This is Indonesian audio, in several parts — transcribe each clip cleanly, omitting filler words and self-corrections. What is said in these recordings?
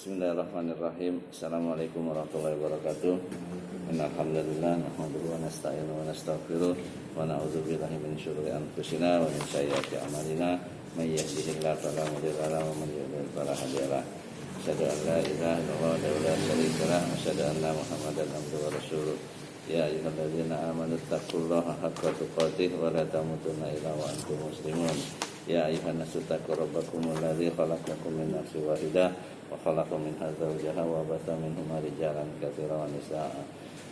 Bismillahirrahmanirrahim. Assalamualaikum warahmatullahi wabarakatuh. Innal hamdalillah nahmaduhu wa nasta'inuhu wa nastaghfiruh wa na'udzu billahi min syururi anfusina wa min sayyiati a'malina. May yahdihillahu fala mudilla lahu wa man yudlil fala hadiya lahu. Asyhadu an la ilaha illallah wa la syarika lahu wa asyhadu anna Muhammadan abduhu wa rasuluh. Ya ayyuhalladzina amanu taqullaha haqqa tuqatih wa la tamutunna illa wa antum muslimun. Ya ayyuhan nasu taqu rabbakumul ladzi khalaqakum min nafsin wahidah wa khalaqa minha zawjaha wa batha minhuma rijalan katsiran wa nisaa'a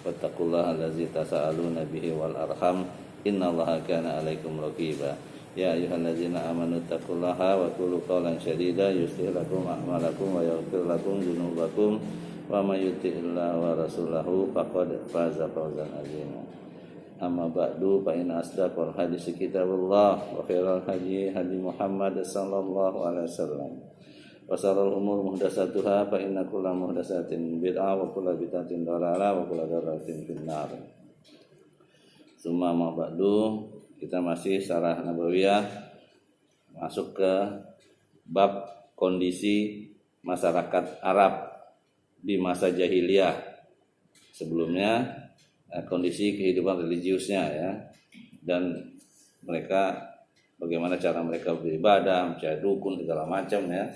wattaqullaha allazi tasaaluna bihi wal arham innallaha kana 'alaikum raqiba. Ya ayyuhalladzina amanu taqullaha wa qulu qawlan sadida yuslih lakum a'malakum wa yaghfir lakum dzunubakum wa may yuti'illaha wa rasulahu faqad faza fawzan 'azima. Amma ba'du fa inna asdaqal hadits kitabullah wa khairal hadi hadi Muhammad sallallahu alaihi wasallam. Wa syarrul umur muhdatsatuha fa inna kulla muhdatsatin bid'ah wa kulla bid'atin dhalalah wa kulla dhalalatin finnar. Summa ma ba'du, kita masih syarah Nabawiyah masuk ke bab kondisi masyarakat Arab di masa jahiliyah. Sebelumnya kondisi kehidupan religiusnya ya, dan mereka bagaimana cara mereka beribadah, mencari dukun segala macam ya.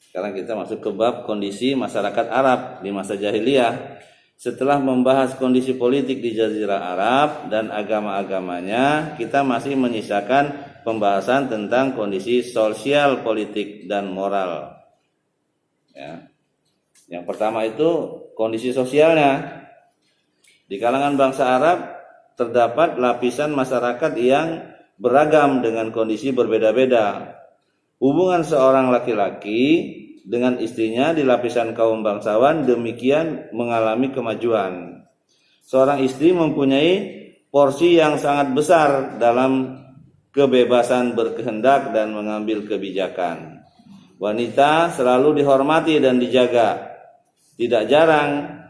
Sekarang kita masuk ke bab kondisi masyarakat Arab di masa jahiliyah. Setelah membahas kondisi politik di Jazirah Arab dan agama-agamanya, kita masih menyisakan pembahasan tentang kondisi sosial, politik dan moral. Ya. Yang pertama itu kondisi sosialnya. Di kalangan bangsa Arab terdapat lapisan masyarakat yang beragam dengan kondisi berbeda-beda. Hubungan seorang laki-laki dengan istrinya di lapisan kaum bangsawan demikian mengalami kemajuan. Seorang istri mempunyai porsi yang sangat besar dalam kebebasan berkehendak dan mengambil kebijakan. Wanita selalu dihormati dan dijaga. Tidak jarang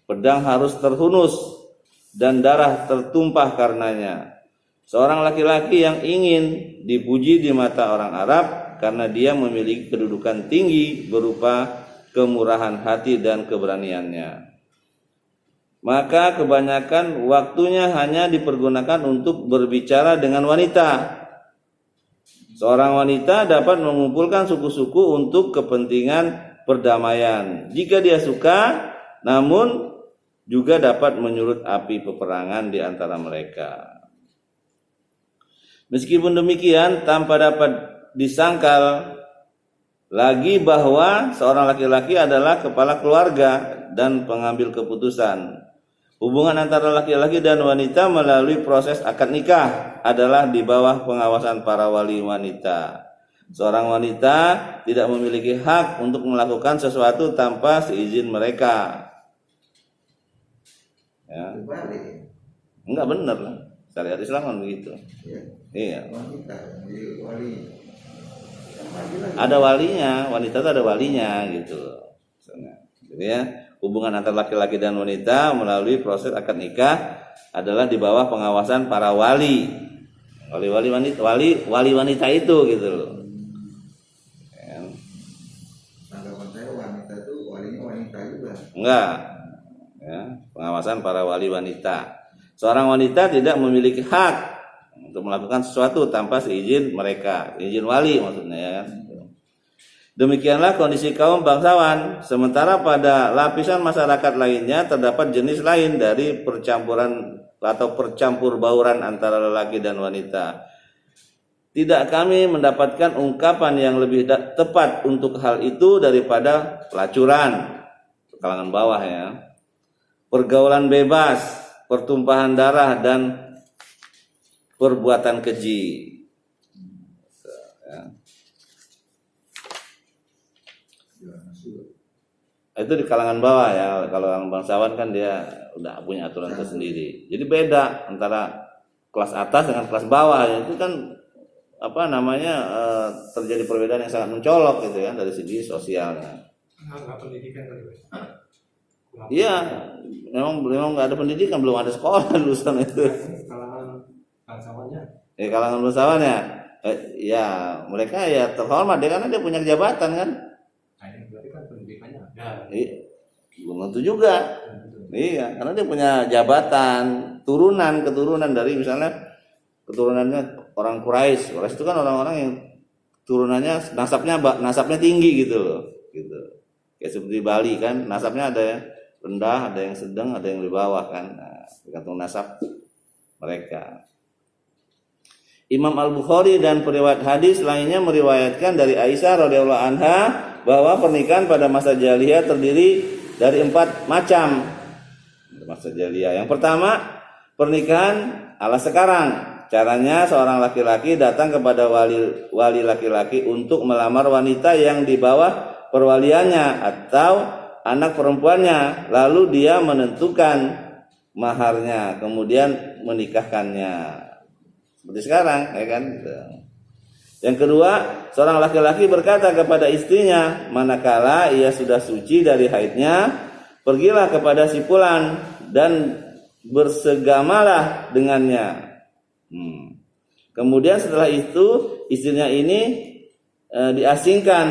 pedang harus terhunus dan darah tertumpah karenanya. Seorang laki-laki yang ingin dipuji di mata orang Arab karena dia memiliki kedudukan tinggi berupa kemurahan hati dan keberaniannya. Maka kebanyakan waktunya hanya dipergunakan untuk berbicara dengan wanita. Seorang wanita dapat mengumpulkan suku-suku untuk kepentingan perdamaian jika dia suka, namun juga dapat menyulut api peperangan di antara mereka. Meskipun demikian, tanpa dapat disangkal lagi bahwa seorang laki-laki adalah kepala keluarga dan pengambil keputusan. Hubungan antara laki-laki dan wanita melalui proses akad nikah adalah di bawah pengawasan para wali wanita. Seorang wanita tidak memiliki hak untuk melakukan sesuatu tanpa seizin mereka. Ya. Enggak benar lah. Syariat Islam kan begitu. Ya. Iya. Ada walinya, wanita itu ada walinya gitu. Jadi ya, hubungan antara laki-laki dan wanita melalui proses akad nikah adalah di bawah pengawasan para wali. Wali wanita itu gitu loh. Ya. Tanggapan saya wanita itu walinya wanita juga. Enggak. Ya, pengawasan para wali wanita. Seorang wanita tidak memiliki hak untuk melakukan sesuatu tanpa seizin mereka, izin wali maksudnya ya kan. Demikianlah kondisi kaum bangsawan. Sementara pada lapisan masyarakat lainnya terdapat jenis lain dari percampuran atau percampur bauran antara lelaki dan wanita. Tidak kami mendapatkan ungkapan yang lebih tepat untuk hal itu daripada pelacuran, kalangan bawah ya. Pergaulan bebas, pertumpahan darah dan perbuatan keji. Itu di kalangan bawah ya. Kalau orang bangsawan kan dia udah punya aturan tersendiri. Jadi beda antara kelas atas dengan kelas bawah. Itu kan terjadi perbedaan yang sangat mencolok gitu ya dari segi sosialnya. Enggak pendidikan kali. Iya, memang nggak ada pendidikan, belum ada sekolah lulusan itu. Kalangan bangsawannya. Kalangan bangsawannya, ya mereka ya terhormat karena dia punya jabatan kan. Nah, ini berarti kan pendidikannya ada. Belum tentu juga. Iya, karena dia punya jabatan, keturunan dari misalnya keturunannya orang Quraisy. Quraisy itu kan orang-orang yang turunannya nasabnya tinggi gitu loh, gitu. Kayak seperti Bali kan, nasabnya ada yang rendah, ada yang sedang, ada yang di bawah kan. Nah, tergantung nasab mereka. Imam Al-Bukhari dan periwayat hadis lainnya meriwayatkan dari Aisyah radhiyallahu anha bahwa pernikahan pada masa jahiliyah terdiri dari 4 macam. Masa jahiliyah. Yang pertama, pernikahan ala sekarang. Caranya seorang laki-laki datang kepada wali laki-laki untuk melamar wanita yang di bawah perwaliannya atau anak perempuannya, lalu dia menentukan maharnya, kemudian menikahkannya. Seperti sekarang, ya kan? Yang kedua, seorang laki-laki berkata kepada istrinya, manakala ia sudah suci dari haidnya, pergilah kepada si fulan dan bersegamalah dengannya. Kemudian setelah itu istrinya ini diasingkan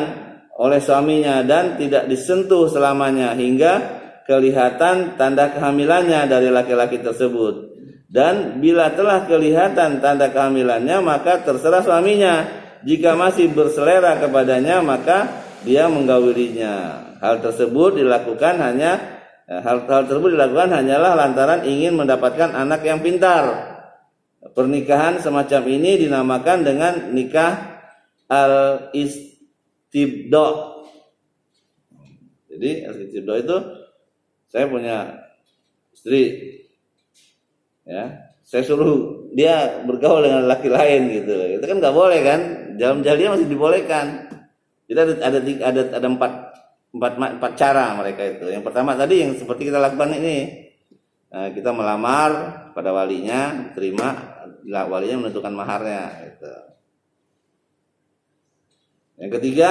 oleh suaminya dan tidak disentuh selamanya hingga kelihatan tanda kehamilannya dari laki-laki tersebut. Dan bila telah kelihatan tanda kehamilannya, maka terserah suaminya. Jika masih berselera kepadanya, maka dia menggaulinya. Hal tersebut dilakukan hanyalah lantaran ingin mendapatkan anak yang pintar. Pernikahan semacam ini dinamakan dengan nikah al-istibdo. Jadi al-istibdo itu, saya punya istri, ya, saya suruh dia bergaul dengan laki lain gitu. Itu kan nggak boleh kan? Dalam jahiliyah masih dibolehkan. Jadi ada empat cara mereka itu. Yang pertama tadi yang seperti kita lakukan ini, kita melamar pada walinya, terima, walinya menentukan maharnya. Gitu. Yang ketiga,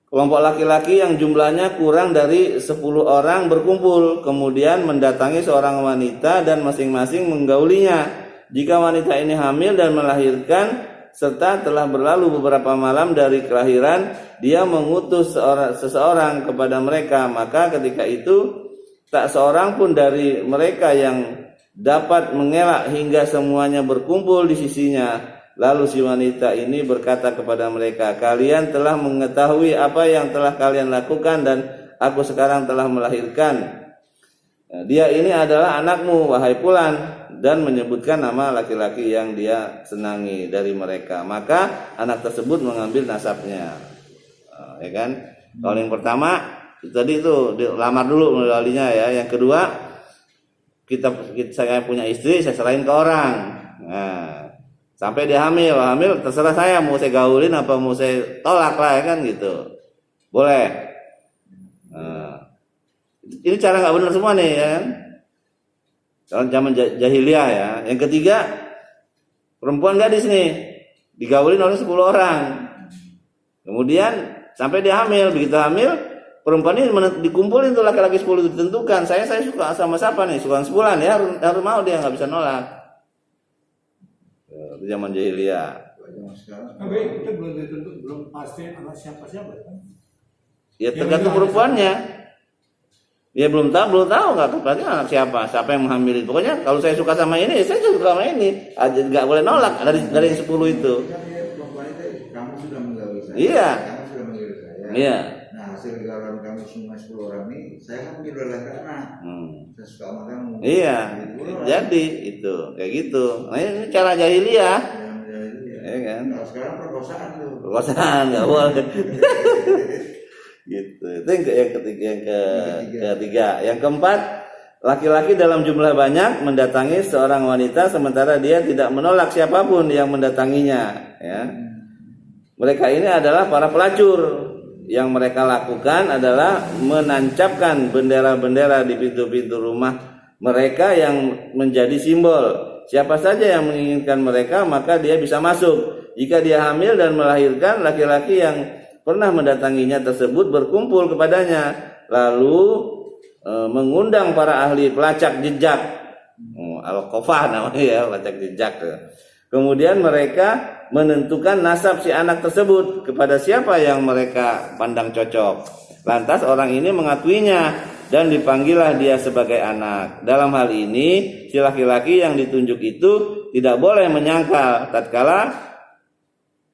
kelompok laki-laki yang jumlahnya kurang dari 10 orang berkumpul, kemudian mendatangi seorang wanita dan masing-masing menggaulinya. Jika wanita ini hamil dan melahirkan, serta telah berlalu beberapa malam dari kelahiran, dia mengutus seseorang kepada mereka. Maka ketika itu tak seorang pun dari mereka yang dapat mengelak hingga semuanya berkumpul di sisinya. Lalu si wanita ini berkata kepada mereka, kalian telah mengetahui apa yang telah kalian lakukan dan aku sekarang telah melahirkan. Dia ini adalah anakmu, wahai Fulan, dan menyebutkan nama laki-laki yang dia senangi dari mereka. Maka anak tersebut mengambil nasabnya. Ya kan? Kalau yang pertama tadi itu lamar dulu walinya ya. Yang kedua, saya punya istri, saya serahin ke orang. Nah, sampai dia hamil terserah saya mau saya gaulin apa mau saya tolak lah ya kan gitu. Boleh. Nah, ini cara nggak benar semua nih ya kan. Kalau zaman jahiliyah ya. Yang ketiga, perempuan gadis nih digaulin oleh 10 orang. Kemudian sampai dia hamil, begitu hamil perempuan ini dikumpulin tuh laki-laki 10 itu ditentukan. Saya suka sama siapa nih? Suka sebulan ya, harus mau dia, nggak bisa nolak. Itu zaman jahiliyah. Tapi itu belum ditentu, belum pasti anak siapa kan? Ya tergantung perempuannya. Dia belum tahu nggak berarti anak siapa yang menghamili. Pokoknya kalau saya suka sama ini, saya suka sama ini. Nggak boleh nolak dari 10 itu. Perempuan itu kamu sudah menggauli saya. Iya. Kamu sudah menggauli saya. Iya. Nah hasil gaulan kamu semua 10 orang ini, saya kan menjadi anak. Saya suka sama kamu. Iya. Jadi itu kayak gitu. Nah ini cara jahiliyah. Ya kan. Kalau sekarang perkosaan tuh. Perkosaan nggak boleh. Gitu. Itu yang ketiga. Yang keempat, laki-laki dalam jumlah banyak mendatangi seorang wanita sementara dia tidak menolak siapapun yang mendatanginya. Ya. Mereka ini adalah para pelacur. Yang mereka lakukan adalah menancapkan bendera-bendera di pintu-pintu rumah mereka yang menjadi simbol. Siapa saja yang menginginkan mereka maka dia bisa masuk. Jika dia hamil dan melahirkan, laki-laki yang pernah mendatanginya tersebut berkumpul kepadanya lalu mengundang para ahli pelacak jejak, al-qafah namanya ya, pelacak jejak. Kemudian mereka menentukan nasab si anak tersebut kepada siapa yang mereka pandang cocok. Lantas orang ini mengakuinya dan dipanggillah dia sebagai anak. Dalam hal ini si laki-laki yang ditunjuk itu tidak boleh menyangkal tatkala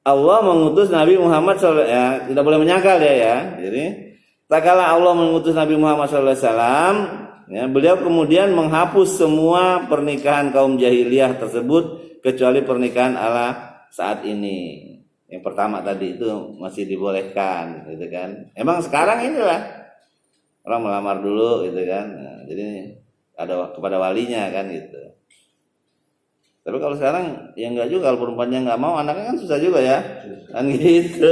Allah mengutus Nabi Muhammad SAW, ya, tidak boleh menyangkal dia ya. Jadi tatkala Allah mengutus Nabi Muhammad SAW, ya, beliau kemudian menghapus semua pernikahan kaum jahiliyah tersebut kecuali pernikahan ala saat ini. Yang pertama tadi itu masih dibolehkan, gitu kan? Emang sekarang inilah orang melamar dulu, gitu kan? Nah, jadi ada kepada walinya kan, gitu. Tapi kalau sekarang ya enggak juga, kalau perempuannya enggak mau, anaknya kan susah juga ya, kan gitu.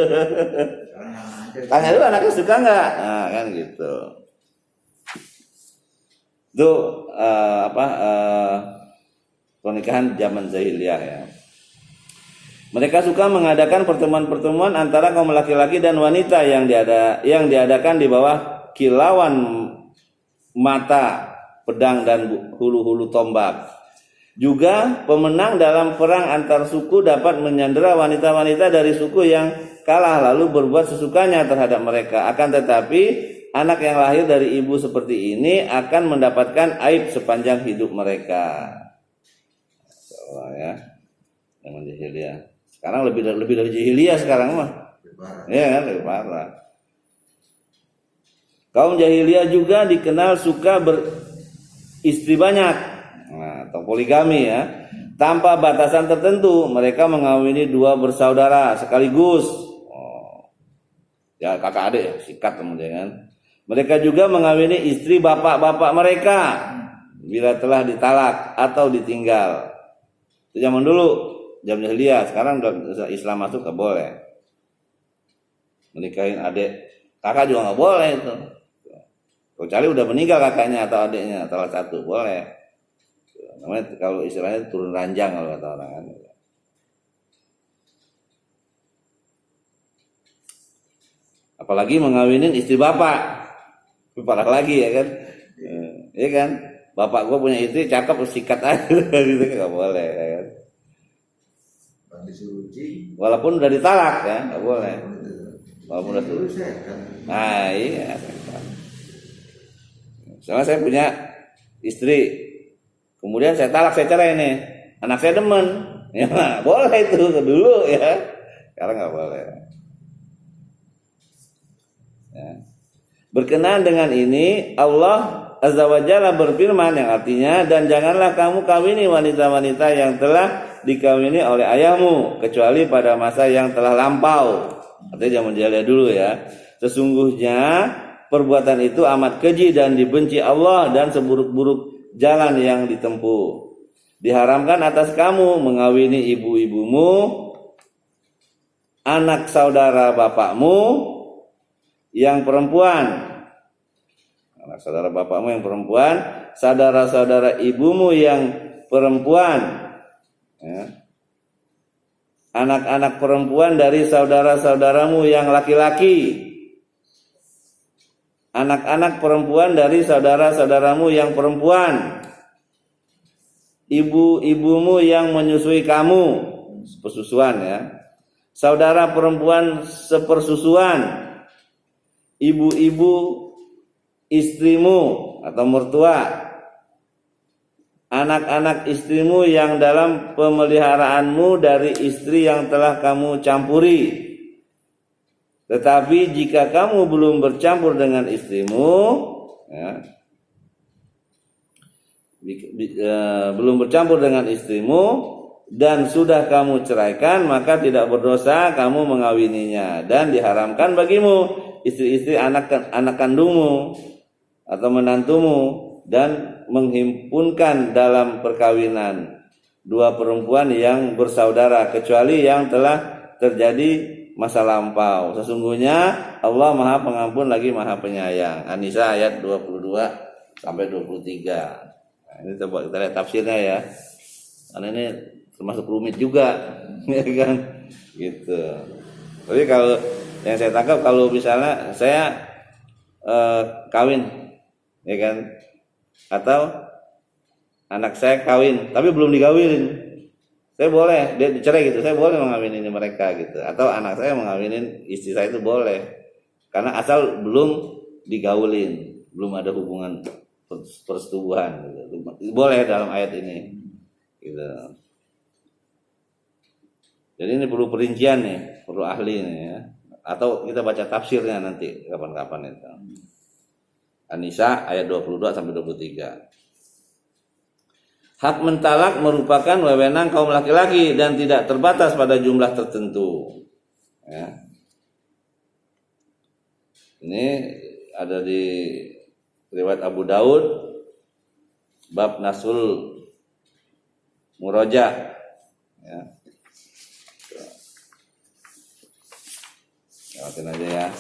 Tanya dulu anaknya suka enggak, nah kan gitu. Itu pernikahan zaman jahiliyah ya. Mereka suka mengadakan pertemuan-pertemuan antara kaum laki-laki dan wanita yang diadakan di bawah kilauan mata pedang dan hulu-hulu tombak. Juga pemenang dalam perang antar suku dapat menyandera wanita-wanita dari suku yang kalah lalu berbuat sesukanya terhadap mereka. Akan tetapi anak yang lahir dari ibu seperti ini akan mendapatkan aib sepanjang hidup mereka. Ya, yang jahiliyah. Sekarang lebih dari jahiliyah sekarang mah. Ya kan, lebih parah. Kaum jahiliyah juga dikenal suka beristri banyak, atau poligami ya. Tanpa batasan tertentu, mereka mengawini 2 bersaudara sekaligus. Ya kakak adik ya, sikat kemudian kan. Mereka juga mengawini istri bapak-bapak mereka bila telah ditalak atau ditinggal. Itu zaman dulu, zaman jahiliyah. Sekarang udah Islam masuk gak boleh. Menikahin adik kakak juga gak boleh itu. Kecuali udah meninggal kakaknya atau adiknya, salah satu boleh. Namanya kalau istilahnya turun ranjang kalau kata orang kan. Apalagi mengawinin istri bapak. Parah lagi ya kan. Iya kan? Bapak gua punya istri cakep sikat aja gitu enggak boleh ya kan. Walaupun udah ditalak ya, enggak boleh. Walaupun udah ditalak. Nah, iya. Soalnya saya punya istri. Kemudian saya talak, saya cerai nih. Anak saya demen. Ya, boleh itu dulu ya. Sekarang enggak boleh. Ya. Berkenaan dengan ini Allah Azza wa Jalla berfirman yang artinya dan janganlah kamu kawini wanita-wanita yang telah dikawini oleh ayahmu kecuali pada masa yang telah lampau. Artinya zaman jahiliyah dulu ya. Sesungguhnya perbuatan itu amat keji dan dibenci Allah dan seburuk-buruk jalan yang ditempuh. Diharamkan atas kamu mengawini ibu-ibumu, anak saudara bapakmu yang perempuan, anak saudara bapakmu yang perempuan, saudara-saudara ibumu yang perempuan, ya. Anak-anak perempuan dari saudara-saudaramu yang laki-laki, anak-anak perempuan dari saudara-saudaramu yang perempuan, ibu-ibumu yang menyusui kamu, persusuan ya, saudara perempuan sepersusuan, ibu-ibu istrimu atau mertua, anak-anak istrimu yang dalam pemeliharaanmu dari istri yang telah kamu campuri. Tetapi jika kamu belum bercampur dengan istrimu, ya, belum bercampur dengan istrimu dan sudah kamu ceraikan, maka tidak berdosa kamu mengawininya dan diharamkan bagimu istri-istri anak kandungmu atau menantumu dan menghimpunkan dalam perkawinan 2 perempuan yang bersaudara kecuali yang telah terjadi masa lampau. Sesungguhnya Allah Maha Pengampun lagi Maha Penyayang. An-Nisa ayat 22 sampai 23. Nah, ini coba kita lihat tafsirnya ya. Karena ini termasuk rumit juga, ya kan? Gitu. Tapi kalau yang saya tangkap kalau misalnya saya kawin, ya kan, atau anak saya kawin tapi belum dikawinin, Saya boleh, dia dicerai gitu, saya boleh mengawinin mereka gitu. Atau anak saya mengawinin istri saya itu boleh. Karena asal belum digaulin, belum ada hubungan persetubuhan gitu. Boleh dalam ayat ini. Gitu. Jadi ini perlu perincian nih, perlu ahli nih ya. Atau kita baca tafsirnya nanti kapan-kapan itu. An-Nisa ayat 22 sampai 23. Hak mentalak merupakan wewenang kaum laki-laki dan tidak terbatas pada jumlah tertentu. Ya. Ini ada di riwayat Abu Daud bab nasul muroja. Ya. Lihatin aja ya.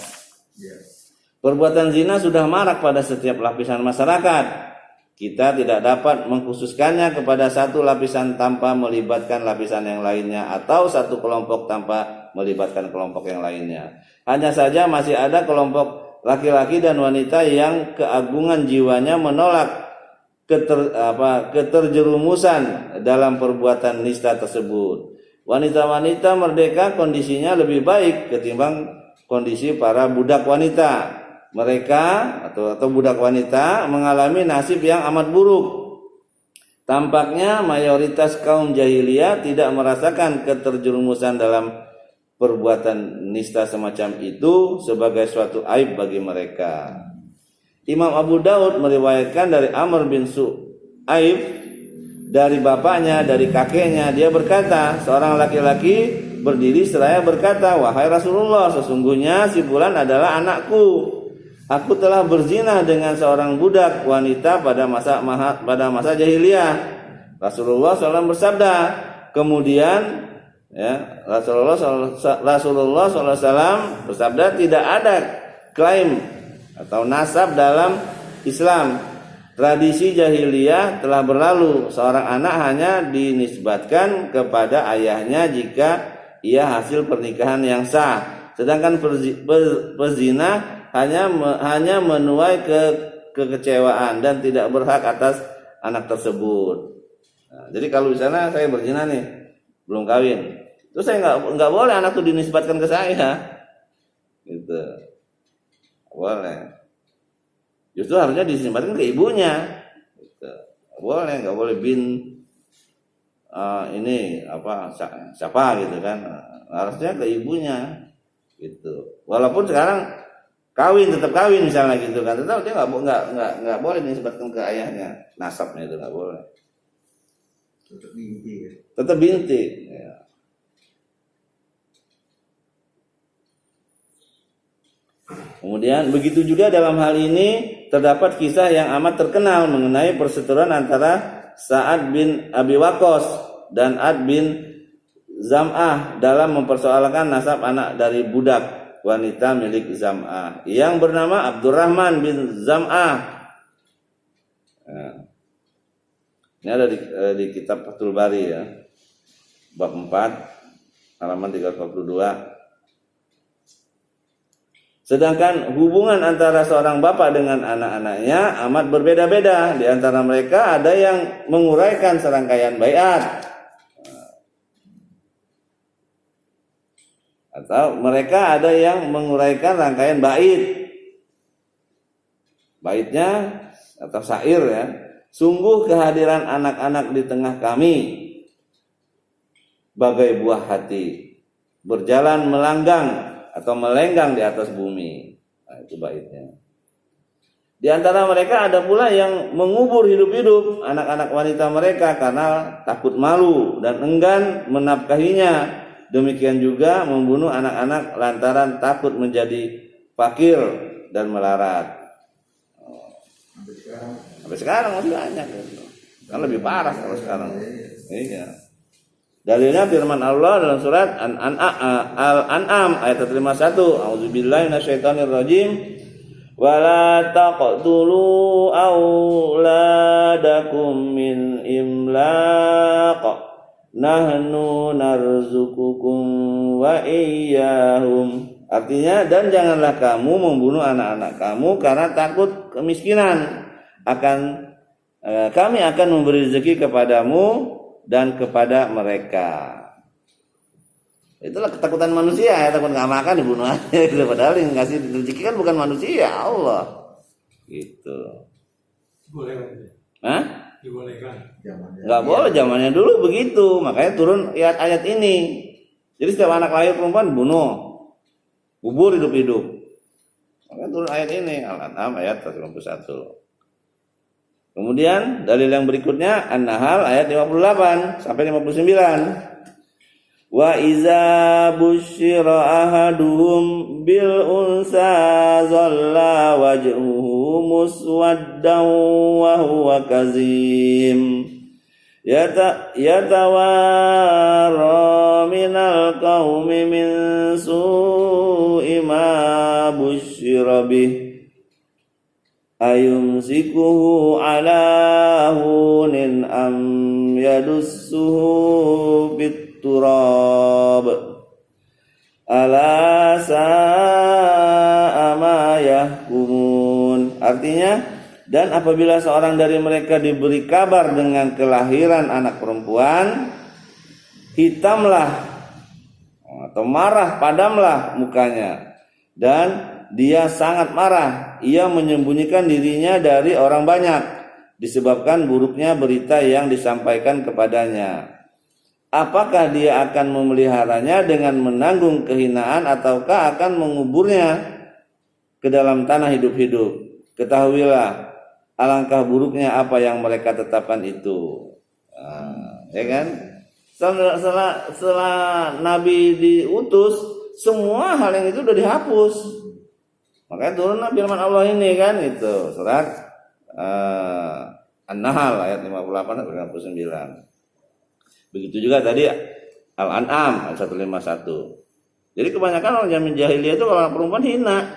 Perbuatan zina sudah marak pada setiap lapisan masyarakat. Kita tidak dapat mengkhususkannya kepada satu lapisan tanpa melibatkan lapisan yang lainnya atau satu kelompok tanpa melibatkan kelompok yang lainnya. Hanya saja masih ada kelompok laki-laki dan wanita yang keagungan jiwanya menolak keterjerumusan dalam perbuatan nista tersebut. Wanita-wanita merdeka kondisinya lebih baik ketimbang kondisi para budak wanita. Mereka atau budak wanita mengalami nasib yang amat buruk. Tampaknya mayoritas kaum jahiliyah tidak merasakan keterjerumusan dalam perbuatan nista semacam itu sebagai suatu aib bagi mereka. Imam Abu Daud meriwayatkan dari Amr bin Su'aib dari bapaknya, dari kakeknya, dia berkata, seorang laki-laki berdiri seraya berkata, "Wahai Rasulullah, sesungguhnya si fulan adalah anakku. Aku telah berzina dengan seorang budak wanita pada masa jahiliyah." Rasulullah SAW bersabda, kemudian ya, Rasulullah SAW bersabda, tidak ada klaim atau nasab dalam Islam. Tradisi jahiliyah telah berlalu. Seorang anak hanya dinisbatkan kepada ayahnya jika ia hasil pernikahan yang sah. Sedangkan pezina hanya menuai kekecewaan dan tidak berhak atas anak tersebut. Nah, jadi kalau misalnya saya berzina nih, belum kawin, terus saya nggak boleh anak itu dinisbatkan ke saya, gitu, boleh. Justru harusnya dinisbatkan ke ibunya, gitu. Nggak boleh bin ini apa siapa gitu kan, harusnya ke ibunya, gitu. Walaupun sekarang tetap kawin misalnya gitu kan, tetap dia nggak boleh dinisbatkan ke ayahnya, nasabnya itu nggak boleh. Tetap binti. Ya. Kemudian begitu juga dalam hal ini terdapat kisah yang amat terkenal mengenai perseteruan antara Sa'ad bin Abi Waqqas dan Ad bin Zam'ah dalam mempersoalkan nasab anak dari budak wanita milik Zam'ah yang bernama Abdurrahman bin Zam'ah. Nah, ini ada di kitab Fathul Bari ya, bab 4 halaman 342. Sedangkan hubungan antara seorang bapak dengan anak-anaknya amat berbeda-beda. Di antara mereka ada yang menguraikan serangkaian baiat, atau mereka ada yang menguraikan rangkaian bait. Baitnya atau syair ya. Sungguh kehadiran anak-anak di tengah kami bagai buah hati, berjalan melanggang atau melenggang di atas bumi. Nah, itu baitnya. Di antara mereka ada pula yang mengubur hidup-hidup anak-anak wanita mereka karena takut malu dan enggan menafkahinya. Demikian juga membunuh anak-anak lantaran takut menjadi fakir dan melarat. Sampai sekarang masih banyak. Kan lebih parah kalau sekarang. Iya. Dalilnya firman Allah dalam surat Al-An'am ayat 51. A'udzubillahi minasyaitonirrajim. Wala taqtulu auladakum min imlaq. Nahnu narzukukum wa iyyahum. Artinya, dan janganlah kamu membunuh anak-anak kamu karena takut kemiskinan. Kami akan memberi rezeki kepadamu dan kepada mereka. Itulah ketakutan manusia ya, takut nggak makan dibunuh aja gitu. Padahal yang ngasih rezeki kan bukan manusia, Allah. Gitu. Boleh kan? Hah? Dibolehkan. Nggak boleh, zamannya dulu begitu. Makanya turun ayat-ayat ini. Jadi setiap anak lahir perempuan dibunuh, kubur hidup-hidup. Makanya turun ayat ini, Al-An'am ayat 151. Kemudian dalil yang berikutnya An-Nahl ayat 58 sampai 59. Wa iza busyira ahaduhum bil unsa zalla wajhuhu muswaddan wa huwa kazim yatawara minal qaumi min su'i ma busyira bih ayumsikuhu ala hunin am yadussuhu turab ala sa'a ma yahkumun. Artinya, dan apabila seorang dari mereka diberi kabar dengan kelahiran anak perempuan, hitamlah atau marah, padamlah mukanya, dan dia sangat marah. Ia menyembunyikan dirinya dari orang banyak disebabkan buruknya berita yang disampaikan kepadanya. Apakah dia akan memeliharanya dengan menanggung kehinaan ataukah akan menguburnya ke dalam tanah hidup-hidup? Ketahuilah alangkah buruknya apa yang mereka tetapkan itu. Ya kan? Setelah Nabi diutus, semua hal yang itu sudah dihapus. Makanya turunlah firman Allah ini kan itu surat An-Nahl ayat 58 sampai 59. Begitu juga tadi Al-An'am ayat 151. Jadi kebanyakan orang zaman jahiliyah itu kalau perempuan hina.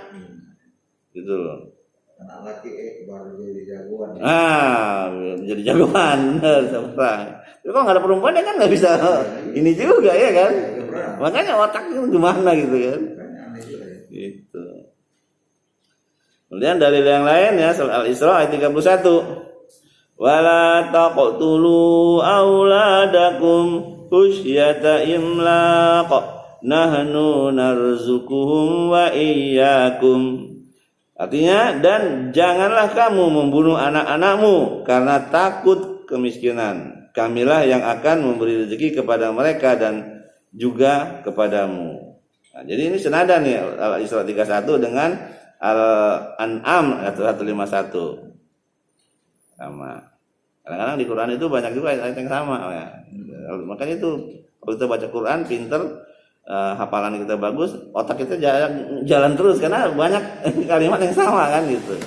Gitu loh. Anak laki baru jadi jagoan. Jadi jagoan seperti. Tapi kalau nggak ada perempuan ya kan nggak bisa ini juga ya kan. Makanya otaknya gimana gitu kan. Gitu. Kemudian dalil yang lain ya surat Al-Isra ayat 31. Wala taqtulu auladakum khusyata imlaq nahnu narzuquhum wa iyyakum. Artinya, dan janganlah kamu membunuh anak-anakmu karena takut kemiskinan. Kamilah yang akan memberi rezeki kepada mereka dan juga kepadamu. Nah, jadi ini senadan ya Al-Isra 31 dengan Al-An'am 151. Sama. Kadang-kadang di Quran itu banyak juga ayat yang sama ya. Makanya itu kalau kita baca Quran pinter, hafalan kita bagus, otak kita jalan terus karena banyak kalimat yang sama kan gitu.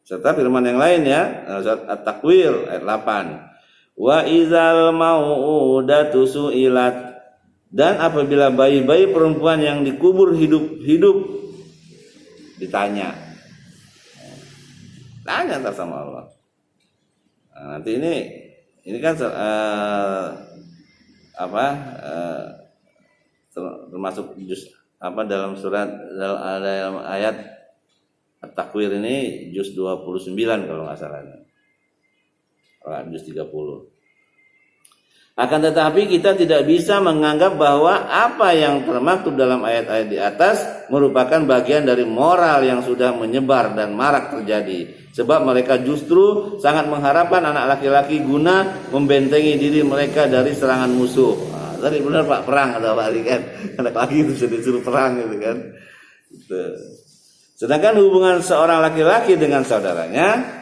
Serta firman yang lain ya, surat At-Takwir ayat 8. Wa izal mau'udatu su'ilat, dan apabila bayi-bayi perempuan yang dikubur hidup-hidup ditanya entar sama Allah. Nah, nanti ini kan termasuk juz dalam surat dalam ayat At-Takwir ini juz 29 kalau nggak salah. Juz 30. Akan tetapi kita tidak bisa menganggap bahwa apa yang termaktub dalam ayat-ayat di atas merupakan bagian dari moral yang sudah menyebar dan marak terjadi. Sebab mereka justru sangat mengharapkan anak laki-laki guna membentengi diri mereka dari serangan musuh. Tadi benar Pak, perang atau Pak Ali kan, anak laki itu sudah disuruh perang gitu kan. Gitu. Sedangkan hubungan seorang laki-laki dengan saudaranya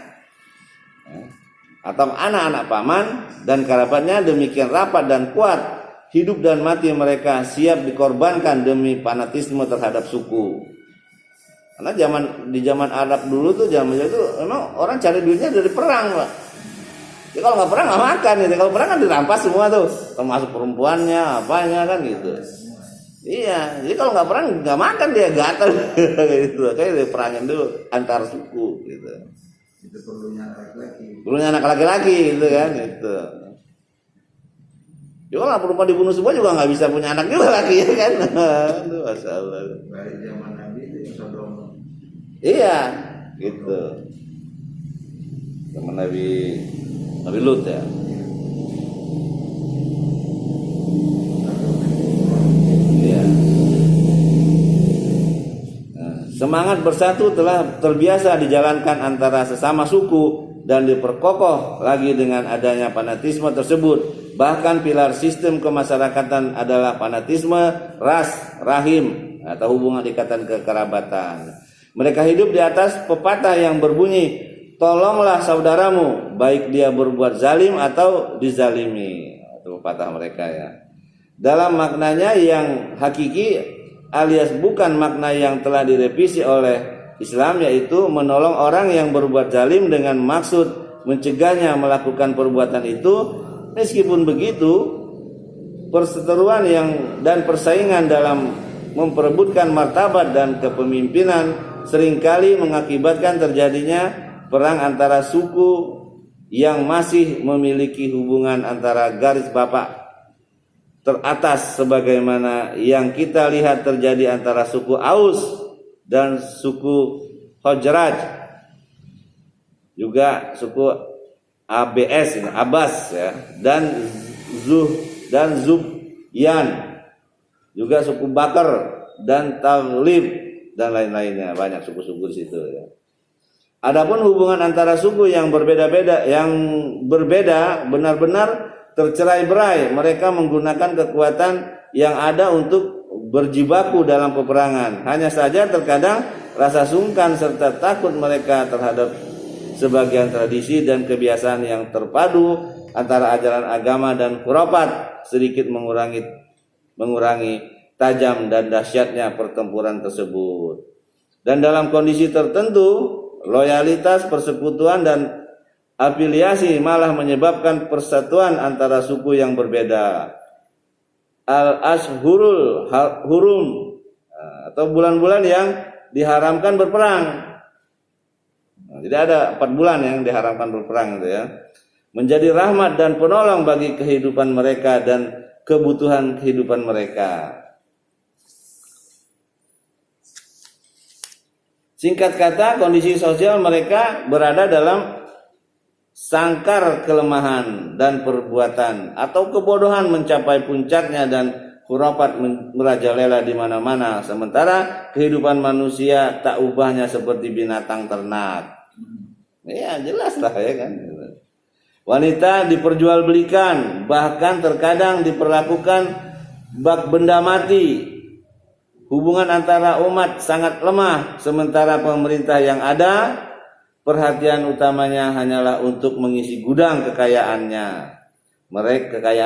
atau anak-anak paman dan kerabatnya demikian rapat dan kuat, hidup dan mati mereka siap dikorbankan demi fanatisme terhadap suku. Karena di zaman Arab dulu tuh zaman itu memang orang cari duitnya dari perang, Pak. Jadi kalau nggak perang nggak makan gitu. Kalau perang kan dirampas semua tuh, termasuk perempuannya, apanya kan gitu. Iya, jadi kalau nggak perang nggak makan dia gatal gitu. Kayak perangin dulu antar suku gitu. Itu perlunya anak laki-laki. Perlunya anak laki-laki gitu kan gitu. Juga kalau perempuan dibunuh semua juga nggak bisa punya anak juga lagi ya kan. Aduh, masalah. Dari zaman Nabi itu Sodom. Iya, Gitu. Zaman Nabi Lut ya. Iya. Semangat bersatu telah terbiasa dijalankan antara sesama suku dan diperkokoh lagi dengan adanya fanatisme tersebut. Bahkan pilar sistem kemasyarakatan adalah fanatisme ras, rahim atau hubungan ikatan kekerabatan. Mereka hidup di atas pepatah yang berbunyi, tolonglah saudaramu baik dia berbuat zalim atau dizalimi. Itu pepatah mereka ya. Dalam maknanya yang hakiki alias bukan makna yang telah direvisi oleh Islam, yaitu menolong orang yang berbuat zalim dengan maksud mencegahnya melakukan perbuatan itu. Meskipun begitu, perseteruan dan persaingan dalam memperebutkan martabat dan kepemimpinan seringkali mengakibatkan terjadinya perang antara suku yang masih memiliki hubungan antara garis bapak teratas, sebagaimana yang kita lihat terjadi antara suku Aus dan suku Khazraj, juga suku Abbas ya, dan Zubyan, juga suku Bakar dan Taghlib dan lain-lainnya, banyak suku-suku di situ ya. Adapun hubungan antara suku yang berbeda benar-benar tercerai-berai. Mereka menggunakan kekuatan yang ada untuk berjibaku dalam peperangan. Hanya saja terkadang rasa sungkan serta takut mereka terhadap sebagian tradisi dan kebiasaan yang terpadu antara ajaran agama dan khurafat sedikit mengurangi tajam dan dahsyatnya pertempuran tersebut. Dan dalam kondisi tertentu, loyalitas, persekutuan dan afiliasi malah menyebabkan persatuan antara suku yang berbeda. Al-Ashhurul Hurum atau bulan-bulan yang diharamkan berperang. Jadi ada 4 bulan yang diharamkan berperang itu ya. Menjadi rahmat dan penolong bagi kehidupan mereka dan kebutuhan kehidupan mereka. Singkat kata, kondisi sosial mereka berada dalam sangkar kelemahan dan perbuatan atau kebodohan mencapai puncaknya dan khurafat merajalela di mana-mana, sementara kehidupan manusia tak ubahnya seperti binatang ternak. Ya jelas lah ya kan. Wanita diperjualbelikan, bahkan terkadang diperlakukan bak benda mati. Hubungan antara umat sangat lemah, sementara pemerintah yang ada perhatian utamanya hanyalah untuk mengisi gudang kekayaan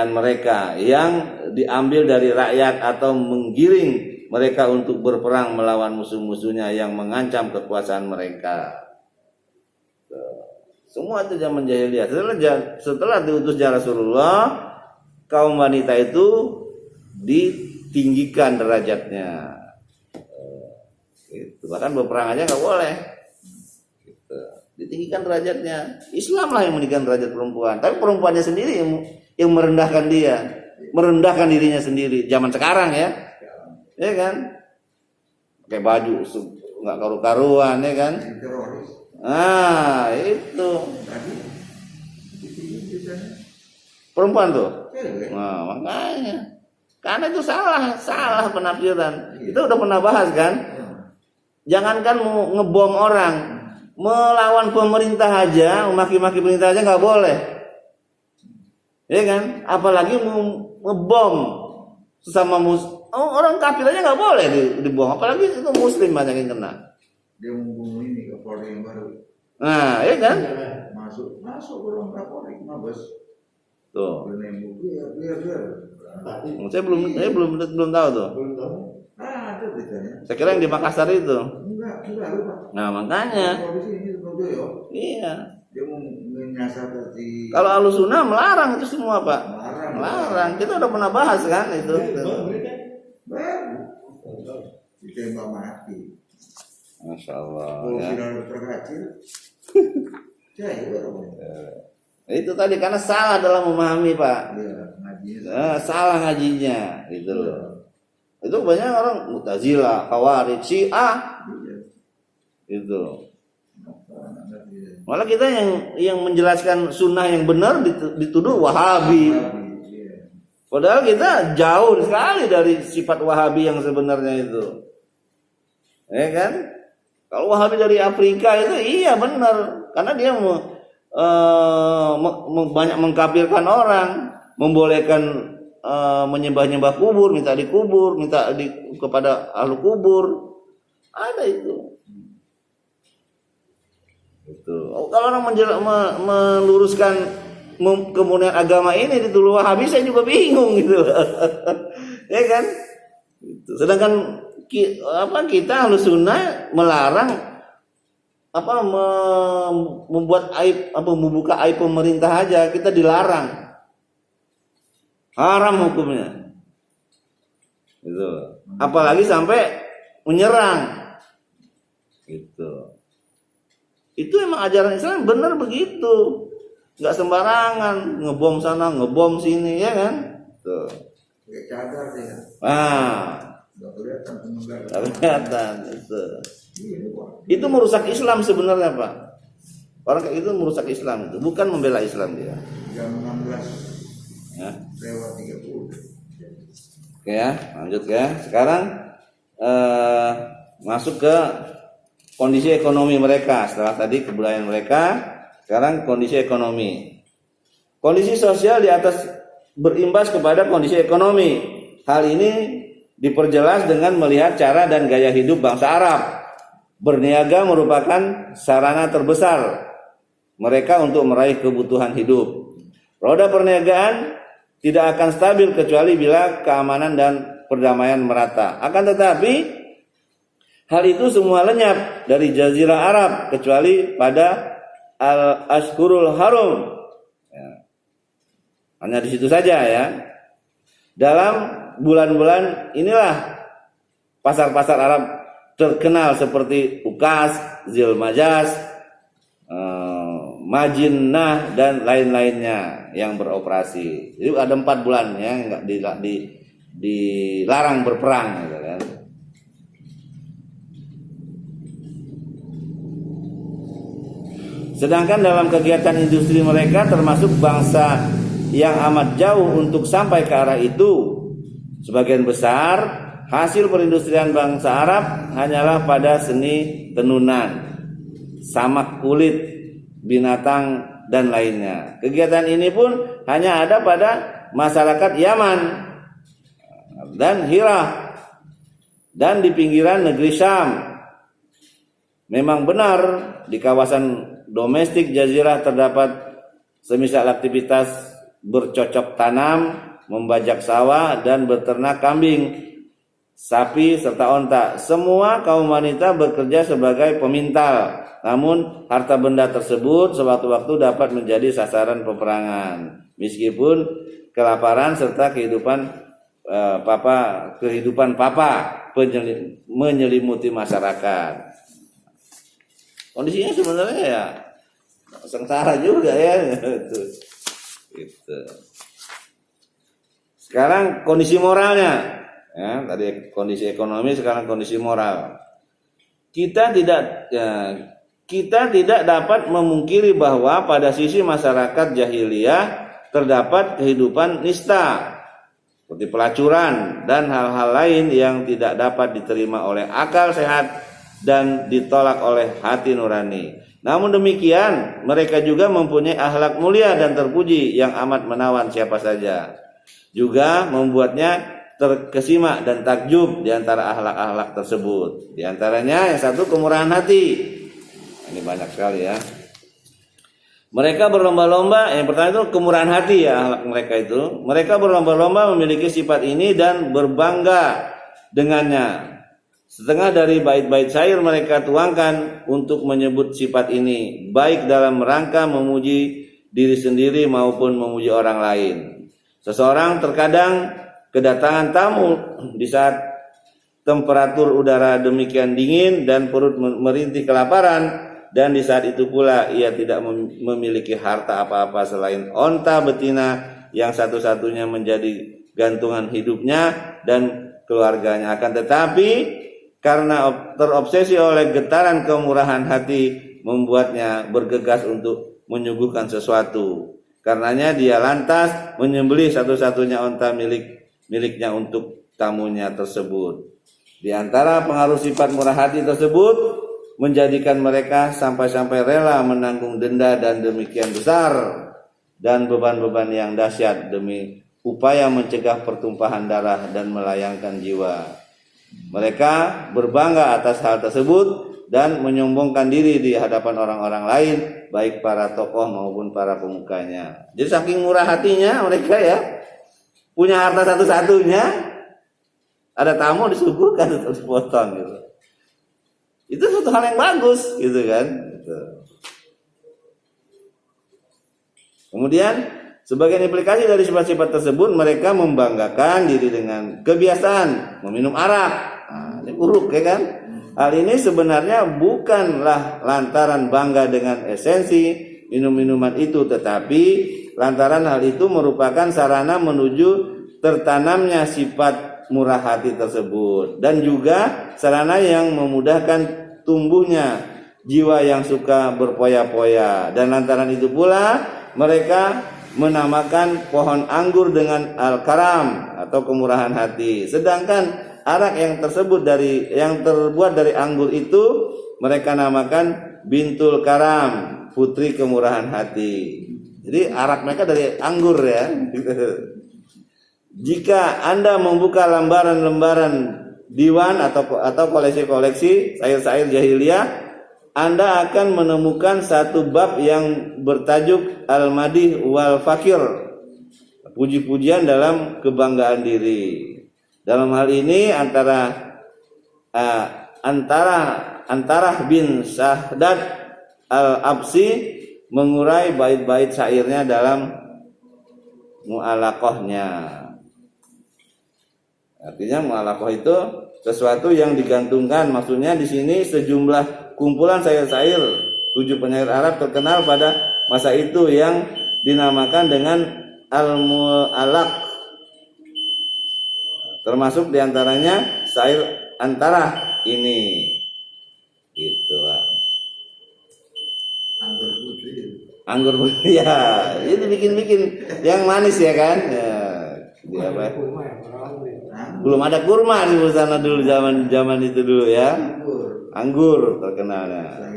mereka yang diambil dari rakyat atau menggiring mereka untuk berperang melawan musuh-musuhnya yang mengancam kekuasaan mereka. Semua itu zaman jahiliyah. Setelah diutus Rasulullah, kaum wanita itu ditinggikan derajatnya. Gitu. Bahkan berperang aja nggak boleh. Gitu. Ditinggikan derajatnya. Islam lah yang meninggikan derajat perempuan. Tapi perempuannya sendiri yang merendahkan dia, merendahkan dirinya sendiri. Zaman sekarang ya, ya kan? Pakai baju nggak karu-karuan ya kan? Ah itu perempuan tuh. Nah makanya, karena itu salah penafsiran. Kita udah pernah bahas kan. Jangankan mau ngebom orang, melawan pemerintah aja, memaki-maki pemerintah aja nggak boleh, ya kan? Apalagi mau ngebom sesama orang kafir aja nggak boleh dibom, apalagi itu muslim banyak yang kena. Dia membunuh ini Kapolri yang baru. Nah, ya kan? Masuk orang Kapolri, mabes. Tuh. Biar. Saya belum tahu tuh. Belum tahu. Ada beritanya. Saya kira yang di Makassar itu. Enggak lupa. Nah, makanya. Kalau di sini Surabaya. Iya. Dia mau menyasar di. Kalau Ahlussunnah melarang itu semua, Pak. Melarang. Kita udah pernah bahas kan itu. Baru. Ditembak mati. Masya Allah. Kalau Ya. sudah terkacil. Itu tadi karena salah dalam memahami, Pak. Iya, ngajinya. Salah ngajinya, gitu loh. Itu banyak orang Mu'tazilah, Khawarij, Syiah. Iya. Gitu. Malah kita yang menjelaskan sunnah yang benar dituduh Wahabi. Padahal kita jauh sekali dari sifat Wahabi yang sebenarnya itu. Ya kan? Kalau Wahabi dari Afrika itu iya benar, karena dia banyak mengkafirkan orang, membolehkan menyembah-nyembah kubur, minta dikubur, kepada ahlu kubur. Ada itu. Kalau orang meluruskan kemurnian agama ini dituduh Wahabi, saya juga bingung gitu. Ya kan? Sedangkan kita Ahlus Sunnah melarang membuat aib, membuka aib pemerintah aja, kita dilarang. Haram hukumnya. Gitu. Apalagi sampai menyerang. Gitu. Itu emang ajaran Islam benar begitu. Enggak sembarangan ngebom sana, ngebom sini, ya kan? Tuh. Kayak cadar ya. Kelihatan itu. Itu merusak Islam sebenarnya, Pak. Orang kayak itu merusak Islam itu, bukan membela Islam dia. Jam 16 ya. lewat 30. Oke ya, lanjut ya. Sekarang masuk ke kondisi ekonomi mereka. Setelah tadi kebudayaan mereka, sekarang kondisi ekonomi. Kondisi sosial di atas berimbas kepada kondisi ekonomi. Hal ini diperjelas dengan melihat cara dan gaya hidup bangsa Arab. Berniaga merupakan sarana terbesar mereka untuk meraih kebutuhan hidup. Roda perniagaan tidak akan stabil kecuali bila keamanan dan perdamaian merata. Akan tetapi hal itu semua lenyap dari Jazirah Arab kecuali pada Al-Ashhurul Harum. Ya. Hanya di situ saja ya. Dalam bulan-bulan inilah pasar-pasar Arab terkenal seperti Ukas, Zilmajaz, Majinnah dan lain-lainnya yang beroperasi. Jadi ada 4 bulan ya enggak dilarang berperang gitu kan. Sedangkan dalam kegiatan industri mereka termasuk bangsa yang amat jauh untuk sampai ke arah itu. Sebagian besar hasil perindustrian bangsa Arab hanyalah pada seni tenunan, samak kulit, binatang dan lainnya. Kegiatan ini pun hanya ada pada masyarakat Yaman dan Hirah dan di pinggiran negeri Syam. Memang benar di kawasan domestik Jazirah terdapat semisal aktivitas bercocok tanam, membajak sawah dan beternak kambing, sapi serta onta. Semua kaum wanita bekerja sebagai pemintal. Namun harta benda tersebut sewaktu-waktu dapat menjadi sasaran peperangan. Meskipun kelaparan serta kehidupan menyelimuti masyarakat. Kondisinya sebenarnya ya sengsara juga ya. Gitu. Sekarang kondisi moralnya, ya, tadi kondisi ekonomi, sekarang kondisi moral. Kita tidak dapat memungkiri bahwa pada sisi masyarakat jahiliyah terdapat kehidupan nista, seperti pelacuran dan hal-hal lain yang tidak dapat diterima oleh akal sehat dan ditolak oleh hati nurani. Namun demikian, mereka juga mempunyai akhlak mulia dan terpuji yang amat menawan siapa saja. Juga membuatnya terkesima dan takjub di antara akhlak-akhlak tersebut. Di antaranya yang satu kemurahan hati. Ini banyak sekali ya. Mereka berlomba-lomba, yang pertama itu kemurahan hati ya akhlak mereka itu. Mereka berlomba-lomba memiliki sifat ini dan berbangga dengannya. Setengah dari bait-bait syair mereka tuangkan untuk menyebut sifat ini, baik dalam rangka memuji diri sendiri maupun memuji orang lain. Seseorang terkadang kedatangan tamu di saat temperatur udara demikian dingin dan perut merintih kelaparan, dan di saat itu pula ia tidak memiliki harta apa-apa selain onta betina yang satu-satunya menjadi gantungan hidupnya dan keluarganya. Akan tetapi karena terobsesi oleh getaran kemurahan hati, membuatnya bergegas untuk menyuguhkan sesuatu. Karenanya dia lantas menyembelih satu-satunya onta miliknya untuk tamunya tersebut. Di antara pengaruh sifat murah hati tersebut menjadikan mereka sampai-sampai rela menanggung denda dan demikian besar dan beban-beban yang dahsyat demi upaya mencegah pertumpahan darah dan melayangkan jiwa. Mereka berbangga atas hal tersebut dan menyombongkan diri di hadapan orang-orang lain, baik para tokoh maupun para pemukanya. Jadi saking murah hatinya mereka ya, punya harta satu-satunya, ada tamu disuguhkan untuk dipotong gitu. Itu suatu hal yang bagus gitu kan. Gitu. Kemudian sebagian implikasi dari sifat-sifat tersebut, mereka membanggakan diri dengan kebiasaan meminum arak. Nah, ini buruk ya kan. Hal ini sebenarnya bukanlah lantaran bangga dengan esensi minum-minuman itu, tetapi lantaran hal itu merupakan sarana menuju tertanamnya sifat murah hati tersebut, dan juga sarana yang memudahkan tumbuhnya jiwa yang suka berpoya-poya. Dan lantaran itu pula mereka menamakan pohon anggur dengan al-karam atau kemurahan hati. Sedangkan arak yang terbuat dari anggur itu mereka namakan bintul karam, putri kemurahan hati. Jadi arak mereka dari anggur ya. Jika Anda membuka lembaran-lembaran diwan atau koleksi-koleksi syair-syair jahiliyah, Anda akan menemukan satu bab yang bertajuk Al-Madih wal Fakir, puji-pujian dalam kebanggaan diri. Dalam hal ini antara bin Syahdad Al-Absi mengurai bait-bait syairnya dalam mu'alaqahnya. Artinya mu'alaqah itu sesuatu yang digantungkan. Maksudnya di sini sejumlah kumpulan syair-syair 7 penyair Arab terkenal pada masa itu yang dinamakan dengan Al-Mu'allaq. Termasuk diantaranya syair antara ini, gitu lah. Anggur putri ya, ini bikin yang manis ya kan? Ya, apa? Belum ada kurma di sana dulu, zaman itu dulu ya. Anggur terkenalnya.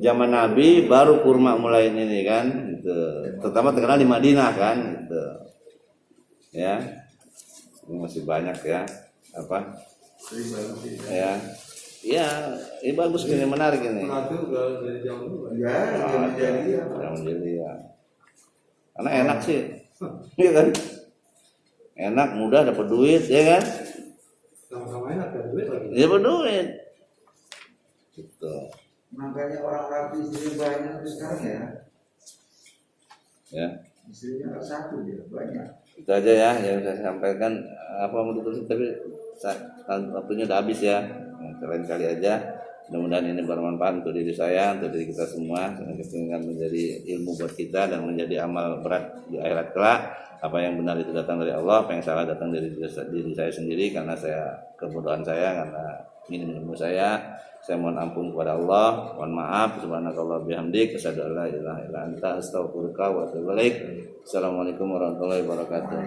Zaman Nabi baru kurma mulai ini kan, gitu. Terutama terkenal di Madinah kan, gitu. Ya. Ini masih banyak ya, apa? Ya, iya, ini bagus ini, menarik ini. Ya. Karena enak sih, iya kan? Enak, mudah, dapat duit, ya kan? Sama-sama enak, dapat duit lagi. Dapat duit. Gitu. Makanya orang-orang istri banyak sekarang ya. Ya. Istrinya satu dia banyak. Itu aja ya yang saya sampaikan. Apa mau ditulis tapi waktunya udah habis ya. Lain kali aja. Mudah-mudahan ini bermanfaat untuk diri saya, untuk diri kita semua, sehingga menjadi ilmu buat kita dan menjadi amal berat di akhirat kelak. Apa yang benar itu datang dari Allah, apa yang salah datang dari diri saya sendiri karena kebodohan saya, karena minim ilmu saya. Saya mohon ampun kepada Allah, mohon maaf, subhanakallah bihamdik, asyhadu an la ilaha illa anta, astaghfiruka wa atubu ilaik. Assalamualaikum warahmatullahi wabarakatuh.